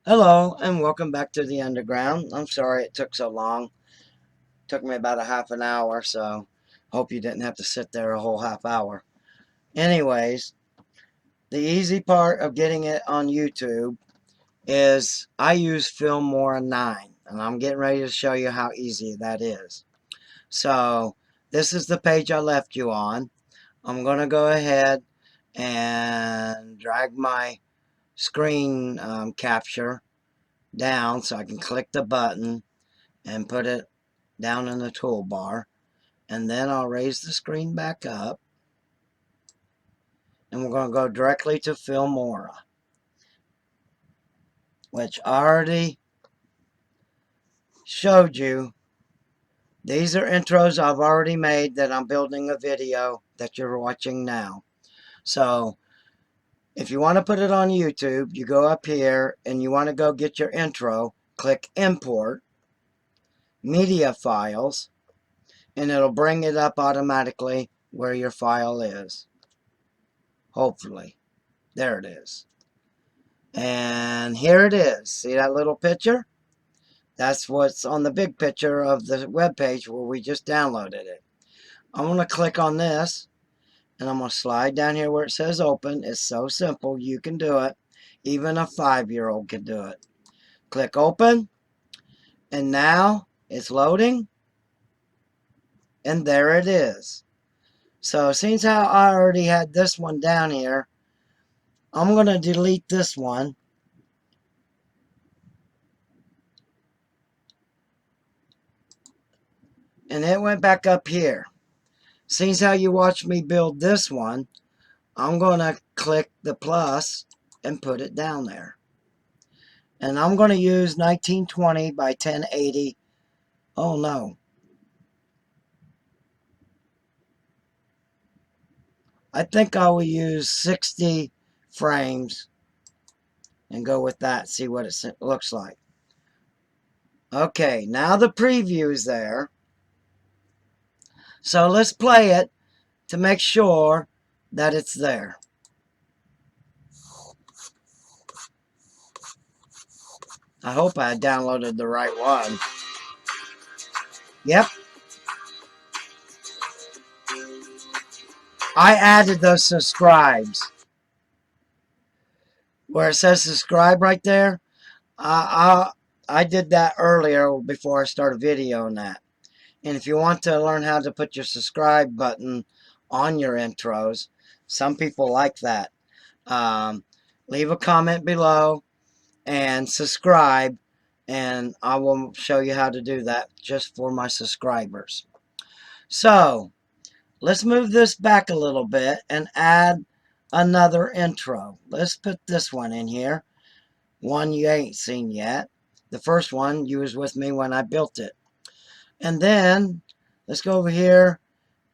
Hello and welcome back to the underground. I'm sorry it took so long. It took me about a half an hour, so hope you didn't have to sit there a whole half hour. Anyways, the easy part of getting it on YouTube is I use Filmora 9, and I'm getting ready to show you how easy that is. So, this is the page I left you on. I'm going to go ahead and drag my screen capture down so I can click the button and put it down in the toolbar, and then I'll raise the screen back up, and we're going to go directly to Filmora, which I already showed you. These are intros I've already made that I'm building a video that you're watching now. So if you want to put it on YouTube, you go up here and you want to go get your intro, click import media files, and it'll bring it up automatically where your file is. Hopefully. There it is. And here it is. See that little picture? That's what's on the big picture of the web page where we just downloaded it. I'm going to click on this, and I'm going to slide down here where it says open. It's so simple. You can do it. Even a 5-year-old can do it. Click open, and now it's loading, and there it is. So since how I already had this one down here, I'm going to delete this one. And it went back up here. Seeing how you watched me build this one, I'm going to click the plus and put it down there. And I'm going to use 1920 by 1080. Oh no. I think I will use 60 frames and go with that, see what it looks like. Okay, now the preview is there. So let's play it to make sure that it's there. I hope I downloaded the right one. Yep. I added those subscribes. Where it says subscribe right there, I did that earlier before I started videoing that. And if you want to learn how to put your subscribe button on your intros, some people like that. Leave a comment below and subscribe, and I will show you how to do that just for my subscribers. So let's move this back a little bit and add another intro. Let's put this one in here. One you ain't seen yet. The first one, you was with me when I built it. And then, let's go over here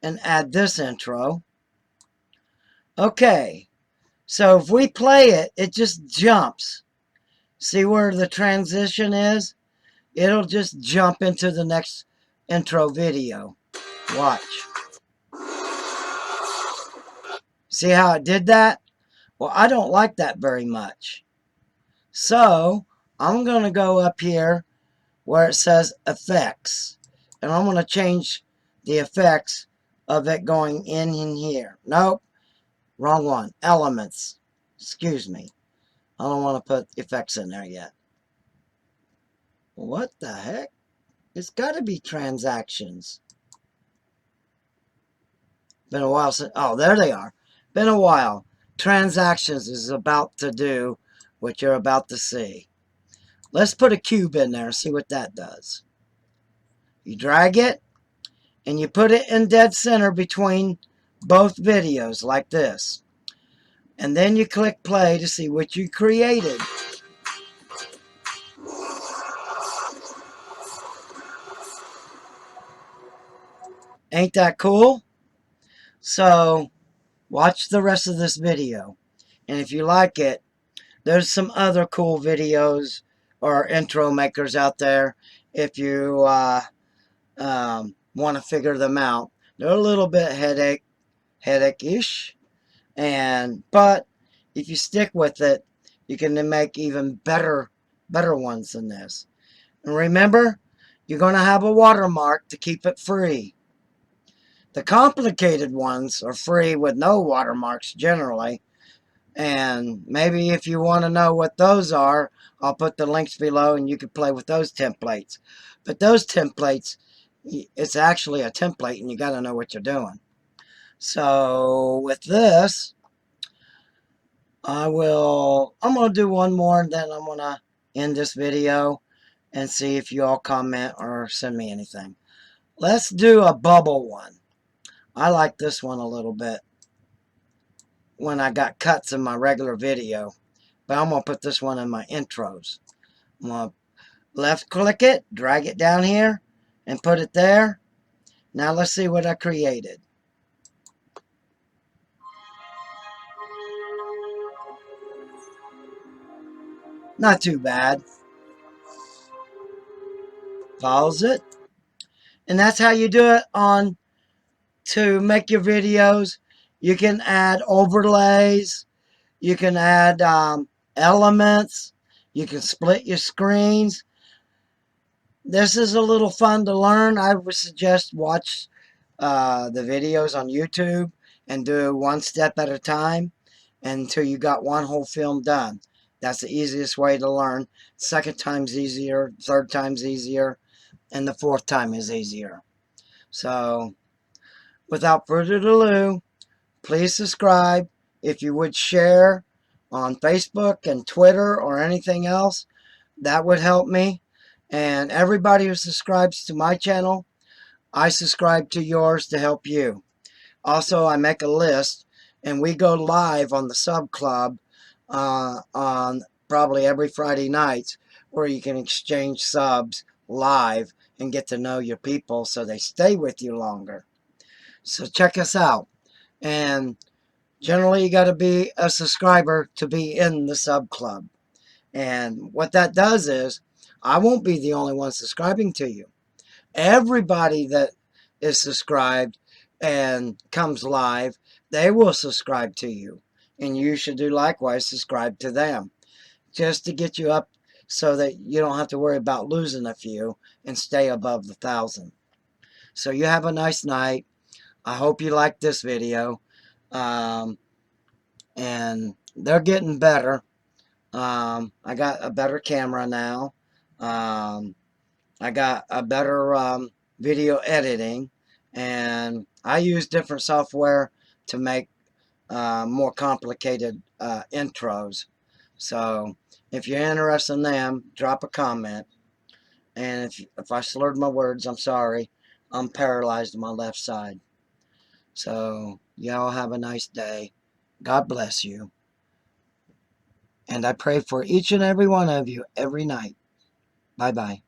and add this intro. Okay, so if we play it, it just jumps. See where the transition is? It'll just jump into the next intro video. Watch. See how it did that? Well, I don't like that very much. So, I'm going to go up here where it says effects. And I'm going to change the effects of it going in here. Nope. Wrong one. Elements. Excuse me. I don't want to put effects in there yet. What the heck? It's got to be transactions. Been a while since... Oh, there they are. Been a while. Transactions is about to do what you're about to see. Let's put a cube in there and see what that does. You drag it, and you put it in dead center between both videos like this. And then you click play to see what you created. Ain't that cool? So watch the rest of this video. And if you like it, there's some other cool videos or intro makers out there if you want to figure them out. They're a little bit headache-ish, but if you stick with it, you can make even better better ones than this. And remember, you're going to have a watermark to keep it free. The complicated ones are free with no watermarks generally. And maybe if you want to know what those are, I'll put the links below and you can play with those templates. But those templates, it's actually a template and you got to know what you're doing. So with this, I'm going to do one more and then I'm going to end this video and see if you all comment or send me anything. Let's do a bubble one. I like this one a little bit when I got cuts in my regular video. But I'm going to put this one in my intros. I'm going to left click it, drag it down here, and put it there. Now let's see what I created. Not too bad. Pause it. And that's how you do it on to make your videos. You can add overlays. You can add elements. You can split your screens. This is a little fun to learn. I would suggest watch the videos on YouTube and do one step at a time until you got one whole film done. That's the easiest way to learn. Second time's easier, third time's easier, and the fourth time is easier. So, without further ado, please subscribe. If you would share on Facebook and Twitter or anything else, that would help me. And everybody who subscribes to my channel, I subscribe to yours to help you. Also, I make a list, and we go live on the sub club on probably every Friday night, where you can exchange subs live and get to know your people so they stay with you longer. So check us out. And generally, you got to be a subscriber to be in the sub club. And what that does is, I won't be the only one subscribing to you. Everybody that is subscribed and comes live, they will subscribe to you. And you should do likewise, subscribe to them. Just to get you up so that you don't have to worry about losing a few and stay above the 1,000. So you have a nice night. I hope you liked this video. And they're getting better. I got a better camera now. I got a better video editing, and I use different software to make more complicated intros. So if you're interested in them, drop a comment. And if I slurred my words, I'm sorry. I'm paralyzed on my left side. So y'all have a nice day. God bless you. And I pray for each and every one of you every night. Bye-bye.